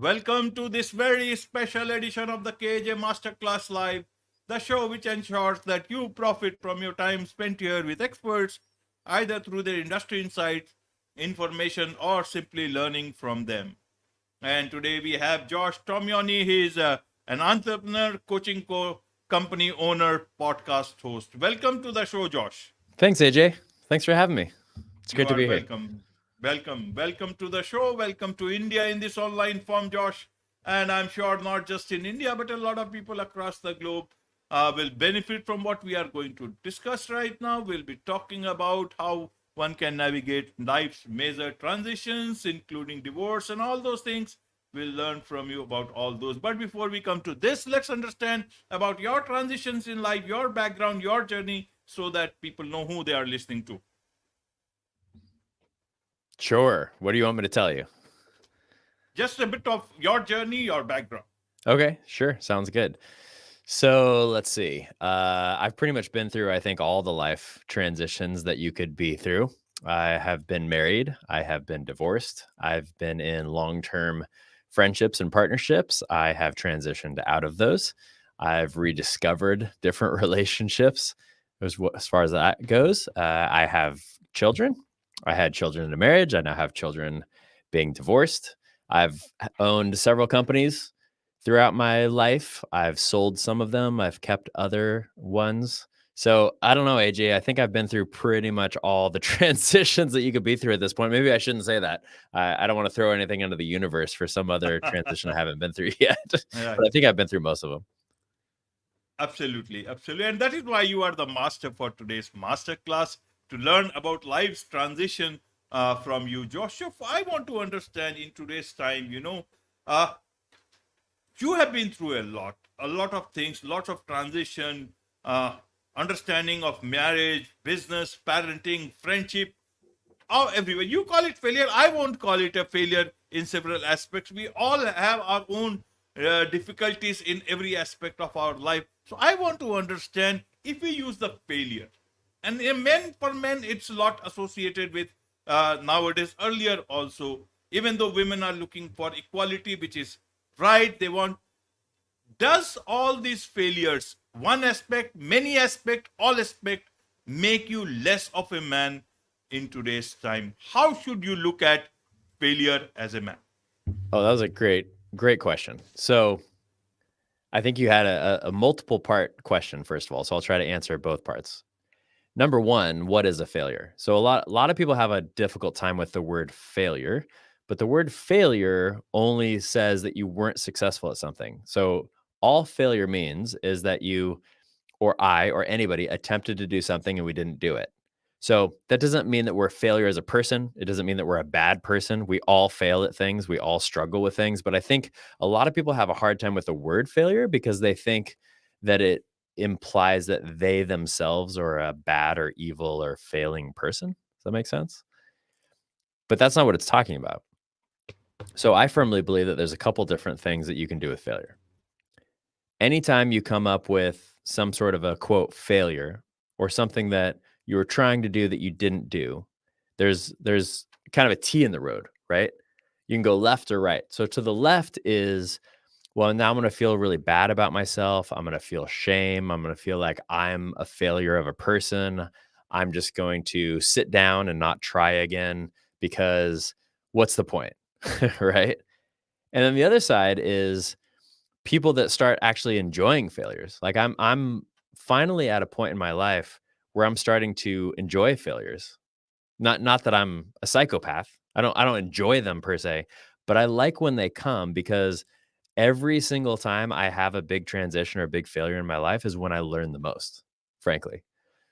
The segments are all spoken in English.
Welcome to this very special edition of the KJ Masterclass Live, the show which ensures that you profit from your time spent here with experts, either through their industry insights, information, or simply learning from them. And today we have Josh Tomeoni. He is an entrepreneur, coaching company owner, podcast host. Welcome to the show, Josh. Thanks, AJ. Thanks for having me. It's You great to are be here. welcome. Welcome to the show. Welcome to India in this online form, Josh. And I'm sure not just in India, but a lot of people across the globe will benefit from what we are going to discuss right now. We'll be talking about how one can navigate life's major transitions, including divorce and all those things. We'll learn from you about all those. But before we come to this, let's understand about your transitions in life, your background, your journey, so that people know who they are listening to. Sure. What do you want me to tell you? Just a bit of your journey, your background. Okay, sure. Sounds good. So let's see. I've pretty much been through, I think, all the life transitions that you could be through. I have been married. I have been divorced. I've been in long-term friendships and partnerships. I have transitioned out of those. I've rediscovered different relationships as far as that goes. I have children. I had children in a marriage. I now have children being divorced. I've owned several companies throughout my life. I've sold some of them. I've kept other ones. So I don't know, AJ. I think I've been through pretty much all the transitions that you could be through at this point. Maybe I shouldn't say that. I don't want to throw anything into the universe for some other transition I haven't been through yet. Yeah. But I think I've been through most of them. Absolutely. And that is why you are the master for today's masterclass, to learn about life's transition from you, Josh. So I want to understand in today's time, you have been through a lot of things, lots of transition, understanding of marriage, business, parenting, friendship, everywhere. You call it failure. I won't call it a failure in several aspects. We all have our own difficulties in every aspect of our life. So I want to understand, if we use the failure, and for men, it's a lot associated with nowadays, earlier also, even though women are looking for equality, which is right, they want. Does all these failures, one aspect, many aspect, all aspect, make you less of a man in today's time? How should you look at failure as a man? Oh, that was a great question. So I think you had a multiple part question, first of all. So I'll try to answer both parts. Number one, what is a failure? So a lot of people have a difficult time with the word failure, but the word failure only says that you weren't successful at something. So all failure means is that you or I or anybody attempted to do something and we didn't do it. So that doesn't mean that we're a failure as a person. It doesn't mean that we're a bad person. We all fail at things. We all struggle with things. But I think a lot of people have a hard time with the word failure because they think that it implies that they themselves are a bad or evil or failing person. Does that make sense? But that's not what it's talking about. So I firmly believe that there's a couple different things that you can do with failure. Anytime you come up with some sort of a quote failure or something that you were trying to do that you didn't do, there's kind of a T in the road, right? You can go left or right. So to the left is, well, now I'm going to feel really bad about myself. I'm going to feel shame. I'm going to feel like I'm a failure of a person. I'm just going to sit down and not try again because what's the point? Right? And then the other side is people that start actually enjoying failures. Like I'm finally at a point in my life where I'm starting to enjoy failures. Not that I'm a psychopath. I don't enjoy them per se, but I like when they come because every single time I have a big transition or a big failure in my life is when I learn the most, frankly.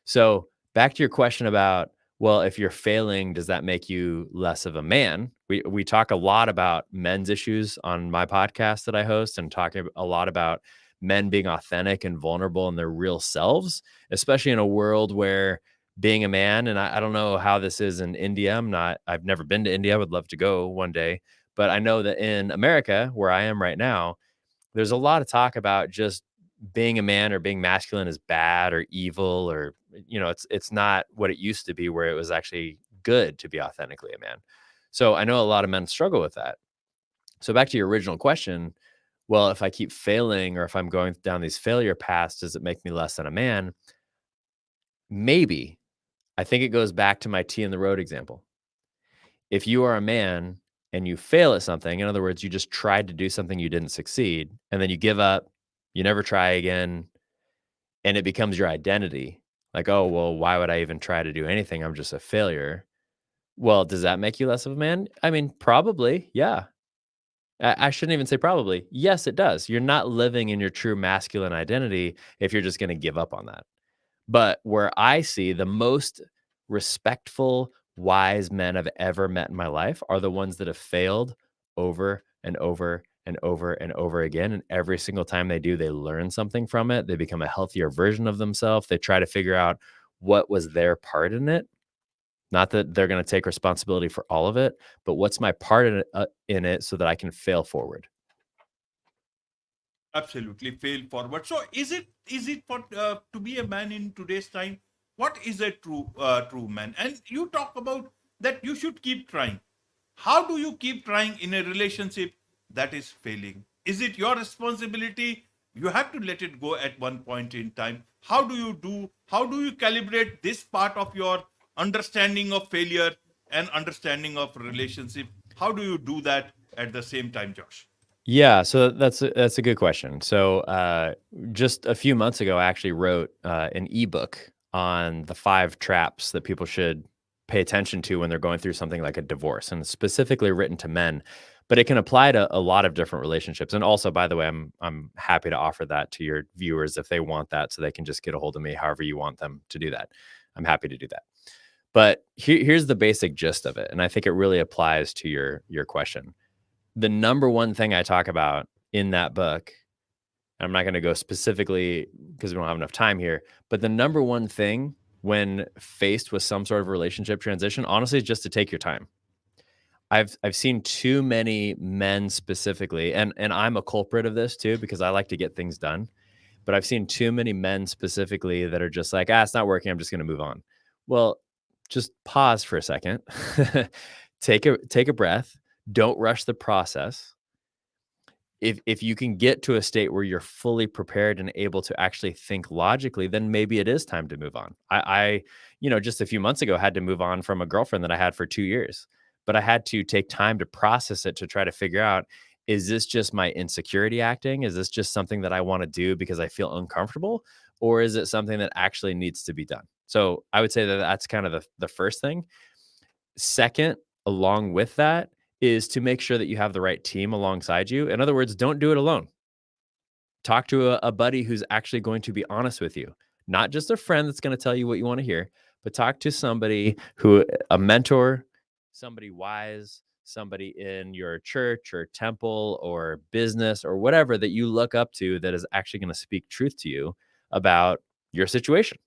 So back to your question about, well, if you're failing, does that make you less of a man? We talk a lot about men's issues on my podcast that I host, and talking a lot about men being authentic and vulnerable in their real selves, especially in a world where being a man, and I don't know how this is in India. I've never been to India. I would love to go one day. But I know that in America, where I am right now, there's a lot of talk about just being a man or being masculine is bad or evil, or, it's not what it used to be, where it was actually good to be authentically a man. So I know a lot of men struggle with that. So back to your original question, well, if I keep failing or if I'm going down these failure paths, does it make me less than a man? Maybe. I think it goes back to my T in the road example. If you are a man and you fail at something, in other words, you just tried to do something you didn't succeed, and then you give up, you never try again, and it becomes your identity. Like, oh, well, why would I even try to do anything? I'm just a failure. Well, does that make you less of a man? I mean, probably, yeah. I shouldn't even say probably. Yes, it does. You're not living in your true masculine identity if you're just going to give up on that. But where I see the most respectful, wise men I've ever met in my life are the ones that have failed over and over and over and over again. And every single time they do, they learn something from it. They become a healthier version of themselves. They try to figure out what was their part in it. Not that they're going to take responsibility for all of it, but what's my part in it so that I can fail forward. Absolutely fail forward. So is it for to be a man in today's time? What is a true man? And you talk about that you should keep trying. How do you keep trying in a relationship that is failing? Is it your responsibility? You have to let it go at one point in time. How do you calibrate this part of your understanding of failure and understanding of relationship? How do you do that at the same time, Josh? Yeah, so that's a good question. So, just a few months ago, I actually wrote an ebook on the 5 traps that people should pay attention to when they're going through something like a divorce, and specifically written to men. But it can apply to a lot of different relationships. And also, by the way, I'm happy to offer that to your viewers if they want that, so they can just get a hold of me however you want them to do that. I'm happy to do that. But here's the basic gist of it, and I think it really applies to your question. The number one thing I talk about in that book, I'm not going to go specifically because we don't have enough time here, but the number one thing when faced with some sort of relationship transition, honestly, is just to take your time. I've seen too many men specifically, and I'm a culprit of this too because I like to get things done. But I've seen too many men specifically that are just like, it's not working. I'm just going to move on. Well, just pause for a second, take a breath. Don't rush the process. If you can get to a state where you're fully prepared and able to actually think logically, then maybe it is time to move on. Just a few months ago, had to move on from a girlfriend that I had for 2 years, but I had to take time to process it to try to figure out, is this just my insecurity acting? Is this just something that I want to do because I feel uncomfortable? Or is it something that actually needs to be done? So I would say that that's kind of the first thing. Second, along with that, is to make sure that you have the right team alongside you. In other words, don't do it alone. Talk to a buddy who's actually going to be honest with you, not just a friend that's going to tell you what you want to hear, but talk to somebody a mentor, somebody wise, somebody in your church or temple or business or whatever that you look up to that is actually going to speak truth to you about your situation.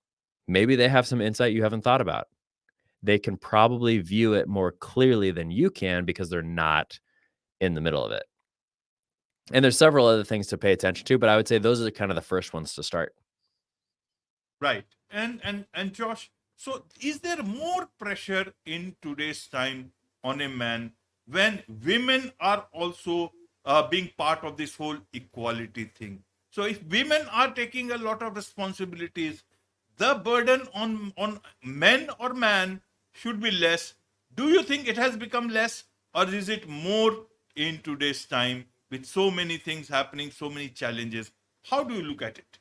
Maybe they have some insight you haven't thought about. They can probably view it more clearly than you can because they're not in the middle of it. And there's several other things to pay attention to, but I would say those are kind of the first ones to start. Right. And Josh, so is there more pressure in today's time on a man when women are also being part of this whole equality thing? So if women are taking a lot of responsibilities, the burden on men or man should be less. Do you think it has become less, or is it more in today's time with so many things happening, so many challenges? How do you look at it?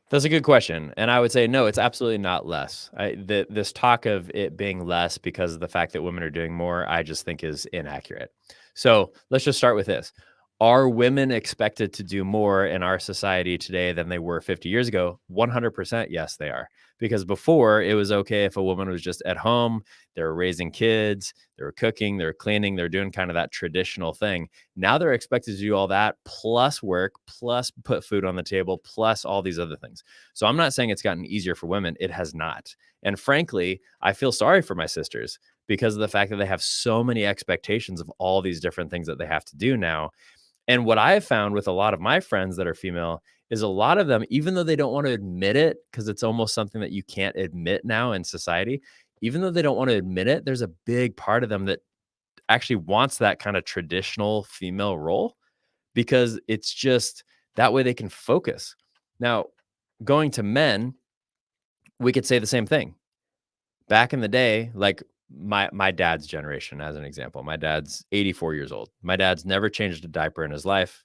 That's a good question. And I would say, no, it's absolutely not less. This talk of it being less because of the fact that women are doing more, I just think is inaccurate. So let's just start with this. Are women expected to do more in our society today than they were 50 years ago? 100% yes, they are. Because before, it was okay if a woman was just at home, they were raising kids, they were cooking, they were cleaning, they're doing kind of that traditional thing. Now they're expected to do all that, plus work, plus put food on the table, plus all these other things. So I'm not saying it's gotten easier for women. It has not. And frankly, I feel sorry for my sisters because of the fact that they have so many expectations of all these different things that they have to do now. And what I have found with a lot of my friends that are female is a lot of them, even though they don't want to admit it, because it's almost something that you can't admit now in society, even though they don't want to admit it, there's a big part of them that actually wants that kind of traditional female role because it's just that way they can focus. Now, going to men, we could say the same thing. Back in the day, like my dad's generation, as an example, my dad's 84 years old. My dad's never changed a diaper in his life.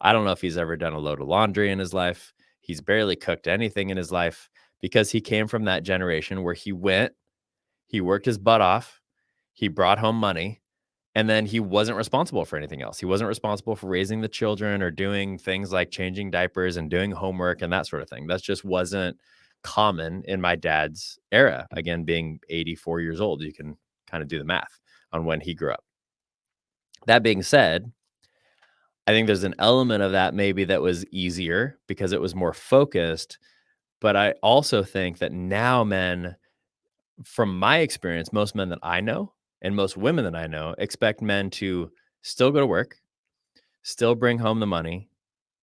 I don't know if he's ever done a load of laundry in his life. He's barely cooked anything in his life because he came from that generation where he worked his butt off, he brought home money, and then he wasn't responsible for anything else. He wasn't responsible for raising the children or doing things like changing diapers and doing homework and that sort of thing. That just wasn't common in my dad's era. Again, being 84 years old, you can kind of do the math on when he grew up. That being said, I think there's an element of that maybe that was easier because it was more focused. But I also think that now men, from my experience, most men that I know and most women that I know expect men to still go to work, still bring home the money.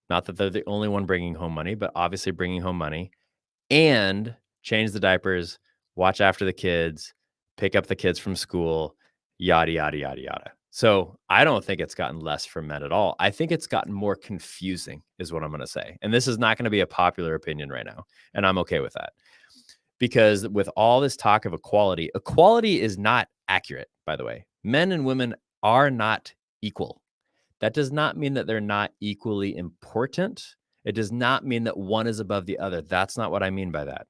Not that they're the only one bringing home money, but obviously bringing home money and change the diapers, watch after the kids, pick up the kids from school, yada, yada, yada, yada. So I don't think it's gotten less for men at all. I think it's gotten more confusing, is what I'm going to say. And this is not going to be a popular opinion right now. And I'm okay with that. Because with all this talk of equality, equality is not accurate, by the way. Men and women are not equal. That does not mean that they're not equally important. It does not mean that one is above the other. That's not what I mean by that.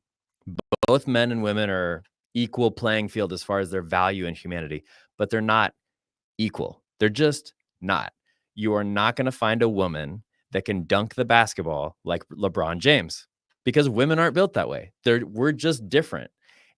Both men and women are equal playing field as far as their value in humanity, but they're not equal. They're just not. You are not going to find a woman that can dunk the basketball like LeBron James because women aren't built that way. We're just different.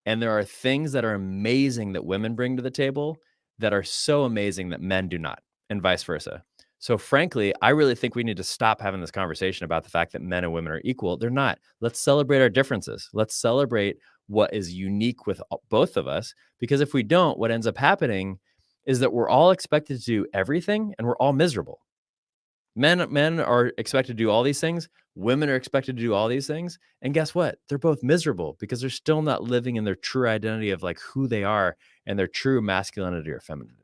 And there are things that are amazing that women bring to the table that are so amazing that men do not, and vice versa. So frankly, I really think we need to stop having this conversation about the fact that men and women are equal. They're not. Let's celebrate our differences. Let's celebrate what is unique with both of us. Because if we don't, what ends up happening is that we're all expected to do everything and we're all miserable. Men are expected to do all these things. Women are expected to do all these things. And guess what? They're both miserable because they're still not living in their true identity of like who they are and their true masculinity or femininity.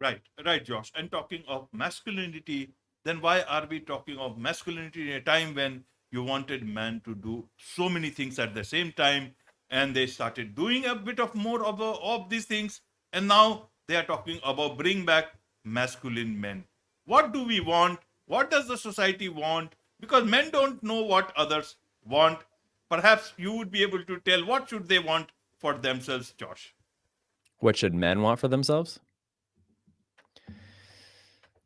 Right, Josh. And talking of masculinity, then why are we talking of masculinity in a time when you wanted men to do so many things at the same time, and they started doing a bit of more of these things, and now they are talking about bring back masculine men. What do we want? What does the society want? Because men don't know what others want. Perhaps you would be able to tell what should they want for themselves, Josh. What should men want for themselves?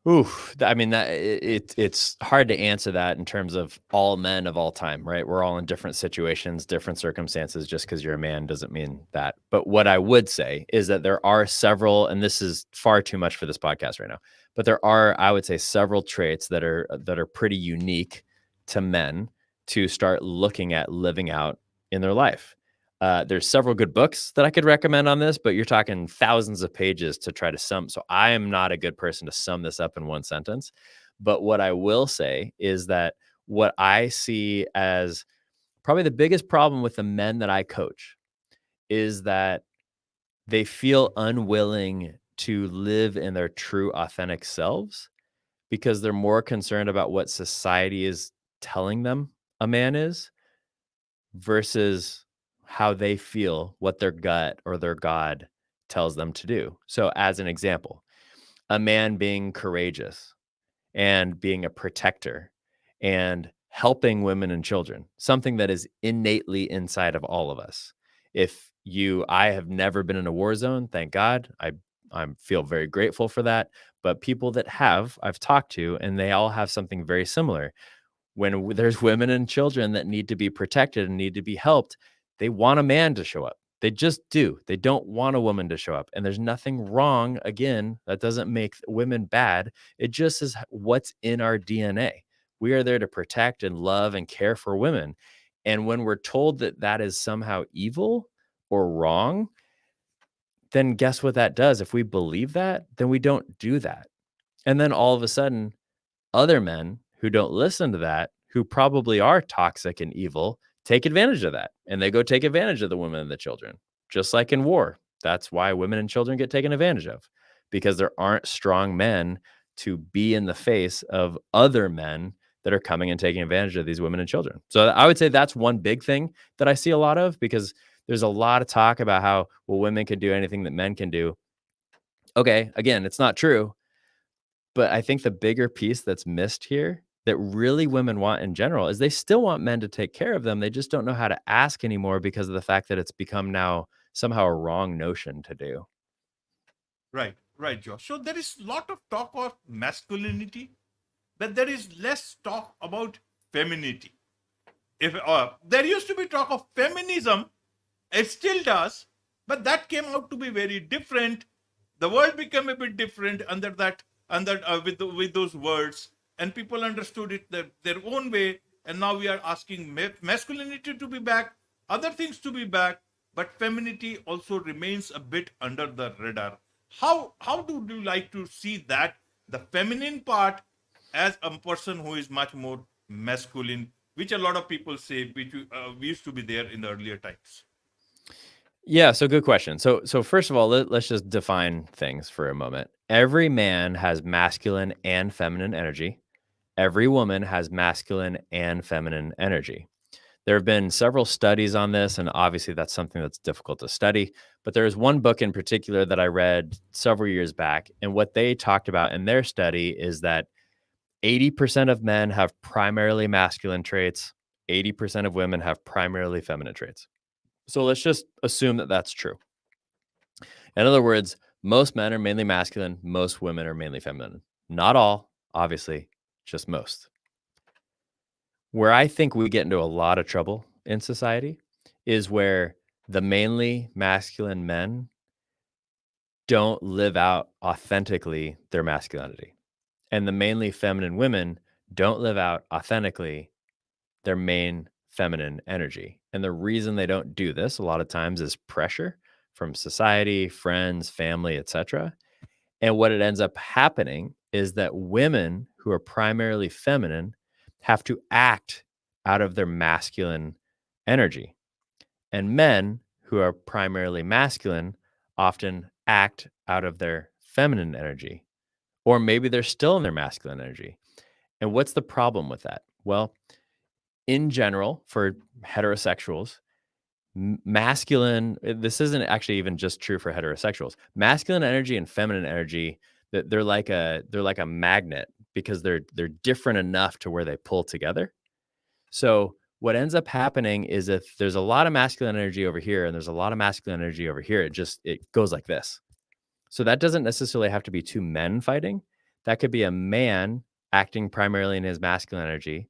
I mean, it's hard to answer that in terms of all men of all time, right? We're all in different situations, different circumstances. Just because you're a man doesn't mean that. But what I would say is that there are several, and this is far too much for this podcast right now, but there are, I would say, several traits that are pretty unique to men to start looking at living out in their life. There's several good books that I could recommend on this, but you're talking thousands of pages to try to sum. So I am not a good person to sum this up in one sentence. But what I will say is that what I see as probably the biggest problem with the men that I coach is that they feel unwilling to live in their true, authentic selves because they're more concerned about what society is telling them a man is versus how they feel, what their gut or their God tells them to do. So, as an example, a man being courageous and being a protector and helping women and children, something that is innately inside of all of us. I have never been in a war zone, thank God. I feel very grateful for that. But people that I've talked to, and they all have something very similar. When there's women and children that need to be protected and need to be helped, they want a man to show up. They just do. They don't want a woman to show up. And there's nothing wrong. Again, that doesn't make women bad. It just is what's in our DNA. We are there to protect and love and care for women. And when we're told that that is somehow evil or wrong, then guess what that does? If we believe that, then we don't do that. And then all of a sudden, other men who don't listen to that, who probably are toxic and evil, take advantage of that. And they go take advantage of the women and the children, just like in war. That's why women and children get taken advantage of, because there aren't strong men to be in the face of other men that are coming and taking advantage of these women and children. So I would say that's one big thing that I see a lot of, because there's a lot of talk about how, well, women can do anything that men can do. Okay, again, it's not true. But I think the bigger piece that's missed here, that really women want in general, is they still want men to take care of them. They just don't know how to ask anymore because of the fact that it's become now somehow a wrong notion to do. Right, right, Josh. So there is a lot of talk of masculinity, but there is less talk about femininity. If there used to be talk of feminism, it still does, but that came out to be very different. The world became a bit different under that, under with those words, and people understood it their own way. And now we are asking masculinity to be back, other things to be back, but femininity also remains a bit under the radar. How do you like to see that, the feminine part, as a person who is much more masculine, which a lot of people say, which we used to be there in the earlier times? Yeah, so good question. So first of all, let's just define things for a moment. Every man has masculine and feminine energy. Every woman has masculine and feminine energy. There have been several studies on this, and obviously that's something that's difficult to study. But there is one book in particular that I read several years back, and what they talked about in their study is that 80% of men have primarily masculine traits, 80% of women have primarily feminine traits. So let's just assume that that's true. In other words, most men are mainly masculine, most women are mainly feminine. Not all, obviously, just most. Where I think we get into a lot of trouble in society is where the mainly masculine men don't live out authentically their masculinity, and the mainly feminine women don't live out authentically their main feminine energy. And the reason they don't do this a lot of times is pressure from society, friends, family, etc. And what it ends up happening is that women who are primarily feminine have to act out of their masculine energy. And men who are primarily masculine often act out of their feminine energy. Or maybe they're still in their masculine energy. And what's the problem with that? Well, in general, for heterosexuals, masculine, this isn't actually even just true for heterosexuals. Masculine energy and feminine energy, that they're like a magnet, because they're different enough to where they pull together. So what ends up happening is, if there's a lot of masculine energy over here and there's a lot of masculine energy over here, it goes like this. So that doesn't necessarily have to be two men fighting. That could be a man acting primarily in his masculine energy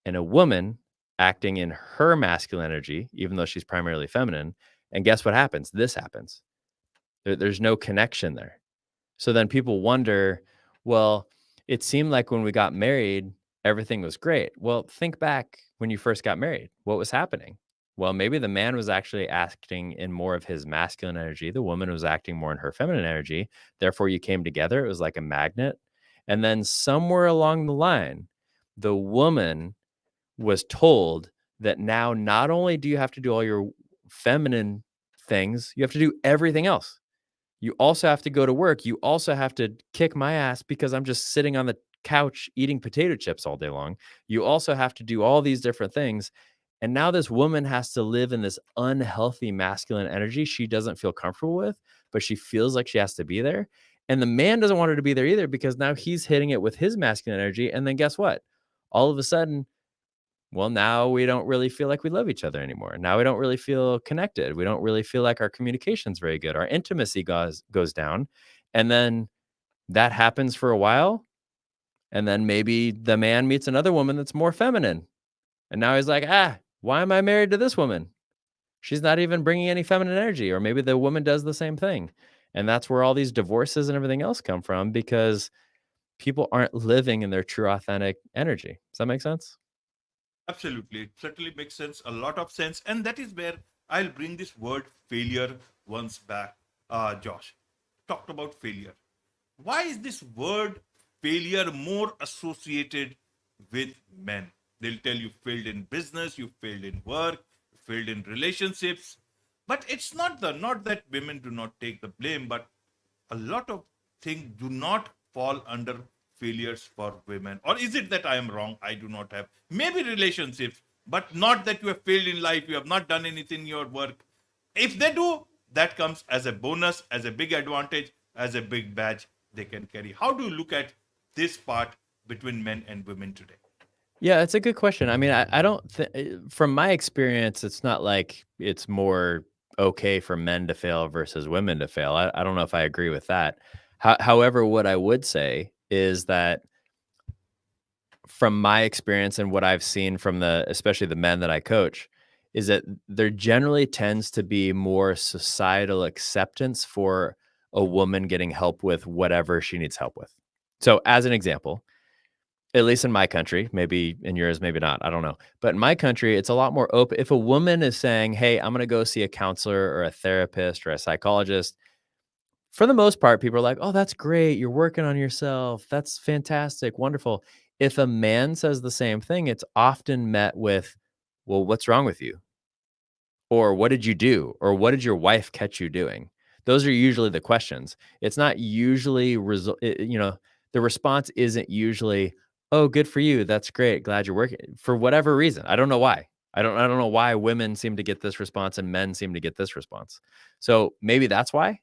and a woman acting in her masculine energy, even though she's primarily feminine. And guess what happens? This happens. There's no connection there. So then people wonder, well, it seemed like when we got married, everything was great. Well, think back when you first got married. What was happening? Well, maybe the man was actually acting in more of his masculine energy. The woman was acting more in her feminine energy. Therefore, you came together. It was like a magnet. And then somewhere along the line, the woman was told that now not only do you have to do all your feminine things, you have to do everything else. You also have to go to work. You also have to kick my ass because I'm just sitting on the couch eating potato chips all day long. You also have to do all these different things. And now this woman has to live in this unhealthy masculine energy she doesn't feel comfortable with, but she feels like she has to be there. And the man doesn't want her to be there either, because now he's hitting it with his masculine energy. And then guess what? All of a sudden, well, now we don't really feel like we love each other anymore. Now we don't really feel connected. We don't really feel like our communication's very good. Our intimacy goes down. And then that happens for a while. And then maybe the man meets another woman that's more feminine. And now he's like, why am I married to this woman? She's not even bringing any feminine energy. Or maybe the woman does the same thing. And that's where all these divorces and everything else come from, because people aren't living in their true authentic energy. Does that make sense? Absolutely. It certainly makes sense, a lot of sense. And that is where I'll bring this word failure once back. Josh talked about failure. Why is this word failure more associated with men? They'll tell you failed in business, you failed in work, you failed in relationships. But it's not that women do not take the blame, but a lot of things do not fall under failures for women. Or is it that I am wrong? I do not have maybe relationships, but not that you have failed in life, you have not done anything in your work. If they do, that comes as a bonus, as a big advantage, as a big badge they can carry. How do you look at this part between men and women today? Yeah, it's a good question. I mean, I don't from my experience, it's not like it's more okay for men to fail versus women to fail. I don't know if I agree with that. However, what I would say is that from my experience and what I've seen from especially the men that I coach, is that there generally tends to be more societal acceptance for a woman getting help with whatever she needs help with. So, as an example, at least in my country, maybe in yours, maybe not. I don't know. But in my country, it's a lot more open. If a woman is saying, "Hey, I'm going to go see a counselor or a therapist or a psychologist," for the most part, people are like, "Oh, that's great. You're working on yourself. That's fantastic. Wonderful." If a man says the same thing, it's often met with, "Well, what's wrong with you?" Or "What did you do?" Or "What did your wife catch you doing?" Those are usually the questions. It's not usually the response isn't usually, "Oh, good for you. That's great. Glad you're working." For whatever reason. I don't know why. I don't know why women seem to get this response and men seem to get this response. So maybe that's why.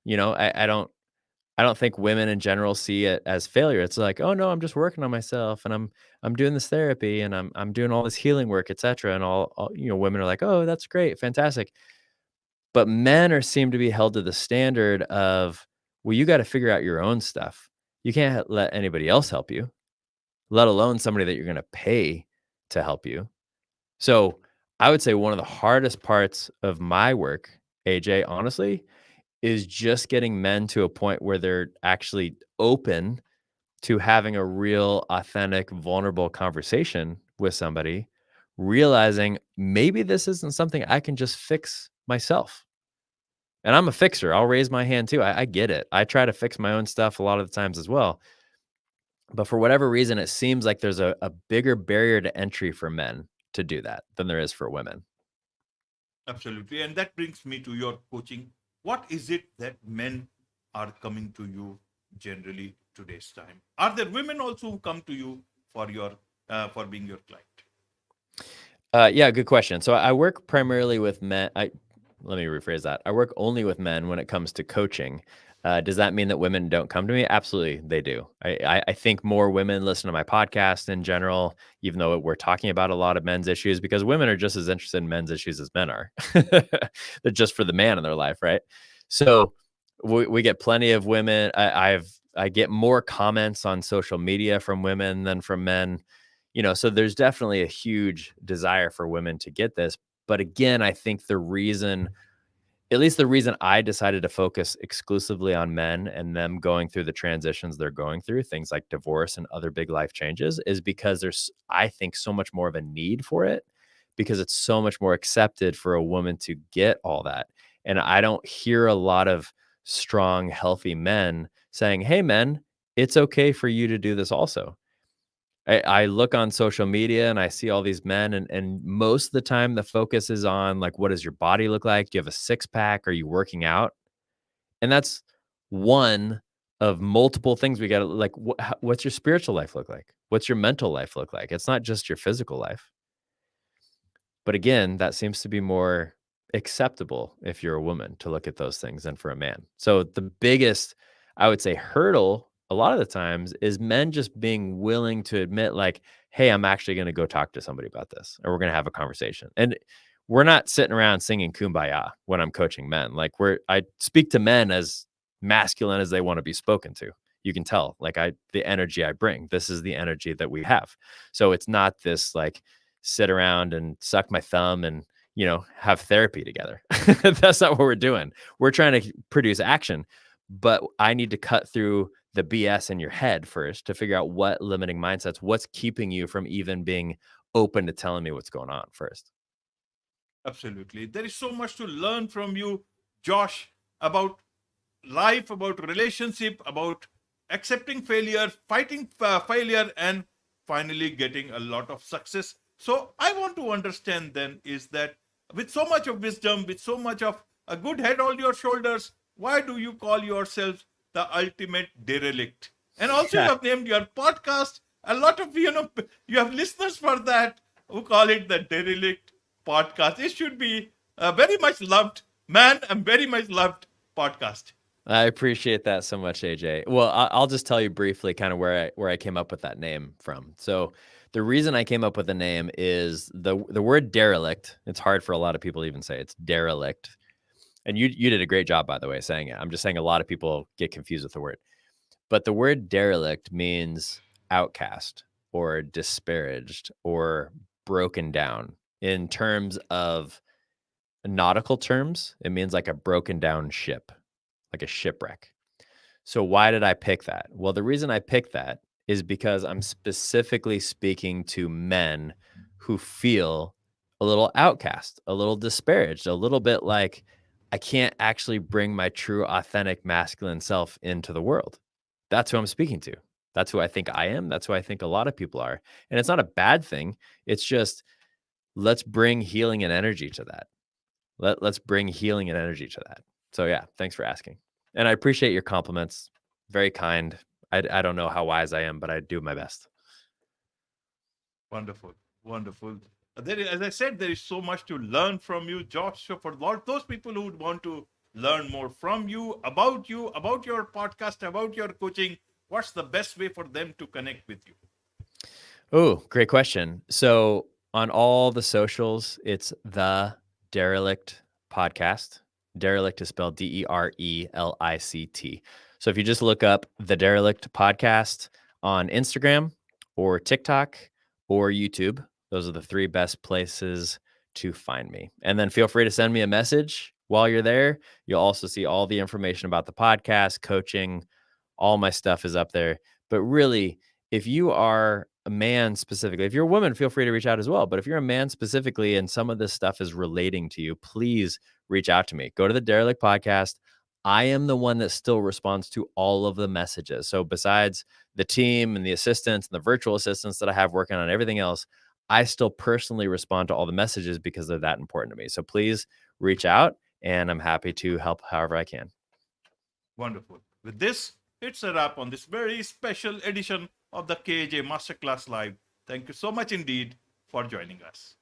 I don't think women in general see it as failure. It's like, "Oh no, I'm just working on myself and I'm doing this therapy and I'm doing all this healing work, etc." And all women are like, "Oh, that's great, fantastic." But men are seem to be held to the standard of, "Well, you got to figure out your own stuff. You can't let anybody else help you, let alone somebody that you're going to pay to help you." So, I would say one of the hardest parts of my work, AJ, honestly, is just getting men to a point where they're actually open to having a real, authentic, vulnerable conversation with somebody, realizing maybe this isn't something I can just fix myself. And I'm a fixer. I'll raise my hand too. I get it. I try to fix my own stuff a lot of the times as well. But for whatever reason, it seems like there's a bigger barrier to entry for men to do that than there is for women. Absolutely. And that brings me to your coaching. What is it that men are coming to you generally today's time? Are there women also who come to you for your for being your client? Yeah, good question. So I work primarily with men. Let me rephrase that. I work only with men when it comes to coaching. Does that mean that women don't come to me? Absolutely, they do. I think more women listen to my podcast in general, even though we're talking about a lot of men's issues, because women are just as interested in men's issues as men are. They're just for the man in their life, right? So we get plenty of women. I get more comments on social media from women than from men. So there's definitely a huge desire for women to get this. But again, I think at least the reason I decided to focus exclusively on men and them going through the transitions they're going through, things like divorce and other big life changes, is because there's, I think, so much more of a need for it because it's so much more accepted for a woman to get all that. And I don't hear a lot of strong, healthy men saying, "Hey, men, it's okay for you to do this also." I look on social media and I see all these men, and most of the time the focus is on like, what does your body look like? Do you have a six pack? Are you working out? And that's one of multiple things we got to like. What's your spiritual life look like? What's your mental life look like? It's not just your physical life. But again, that seems to be more acceptable if you're a woman to look at those things than for a man. So the biggest, I would say, hurdle a lot of the times is men just being willing to admit, like, "Hey, I'm actually going to go talk to somebody about this, or we're going to have a conversation." And we're not sitting around singing kumbaya when I'm coaching men. Like I speak to men as masculine as they want to be spoken to. You can tell, like the energy I bring. This is the energy that we have. So it's not this like sit around and suck my thumb and have therapy together. That's not what we're doing. We're trying to produce action, but I need to cut through the BS in your head first to figure out what limiting mindsets, what's keeping you from even being open to telling me what's going on first. Absolutely. There is so much to learn from you, Josh, about life, about relationship, about accepting failure, fighting failure, and finally getting a lot of success. So I want to understand then is that with so much of wisdom, with so much of a good head on your shoulders, why do you call yourself the ultimate derelict? And also, you have named your podcast. A lot of you have listeners for that who call it the Derelict Podcast. It should be a very much loved man and very much loved podcast. I appreciate that so much, AJ. Well, I'll just tell you briefly kind of where I came up with that name from. So the reason I came up with the name is the word derelict. It's hard for a lot of people to even say. It's derelict. And you did a great job, by the way, saying it. I'm just saying a lot of people get confused with the word. But the word derelict means outcast or disparaged or broken down. In terms of nautical terms, it means like a broken down ship, like a shipwreck. So why did I pick that? Well, the reason I picked that is because I'm specifically speaking to men who feel a little outcast, a little disparaged, a little bit like I can't actually bring my true, authentic masculine self into the world. That's who I'm speaking to. That's who I think I am. That's who I think a lot of people are. And it's not a bad thing. It's just let's bring healing and energy to that. Let's bring healing and energy to that. So yeah, thanks for asking. And I appreciate your compliments. Very kind. I don't know how wise I am, but I do my best. Wonderful, wonderful. As I said, there is so much to learn from you, Josh. So for those people who would want to learn more from you, about your podcast, about your coaching, what's the best way for them to connect with you? Oh, great question. So on all the socials, it's the Derelict Podcast. Derelict is spelled Derelict. So if you just look up the Derelict Podcast on Instagram or TikTok or YouTube, those are the three best places to find me. And then feel free to send me a message while you're there. You'll also see all the information about the podcast, coaching, all my stuff is up there. But really, if you are a man specifically, if you're a woman, feel free to reach out as well. But if you're a man specifically and some of this stuff is relating to you, please reach out to me. Go to the Derelict Podcast. I am the one that still responds to all of the messages. So besides the team and the assistants and the virtual assistants that I have working on everything else, I still personally respond to all the messages because they're that important to me. So please reach out and I'm happy to help however I can. Wonderful. With this, it's a wrap on this very special edition of the KJ Masterclass Live. Thank you so much indeed for joining us.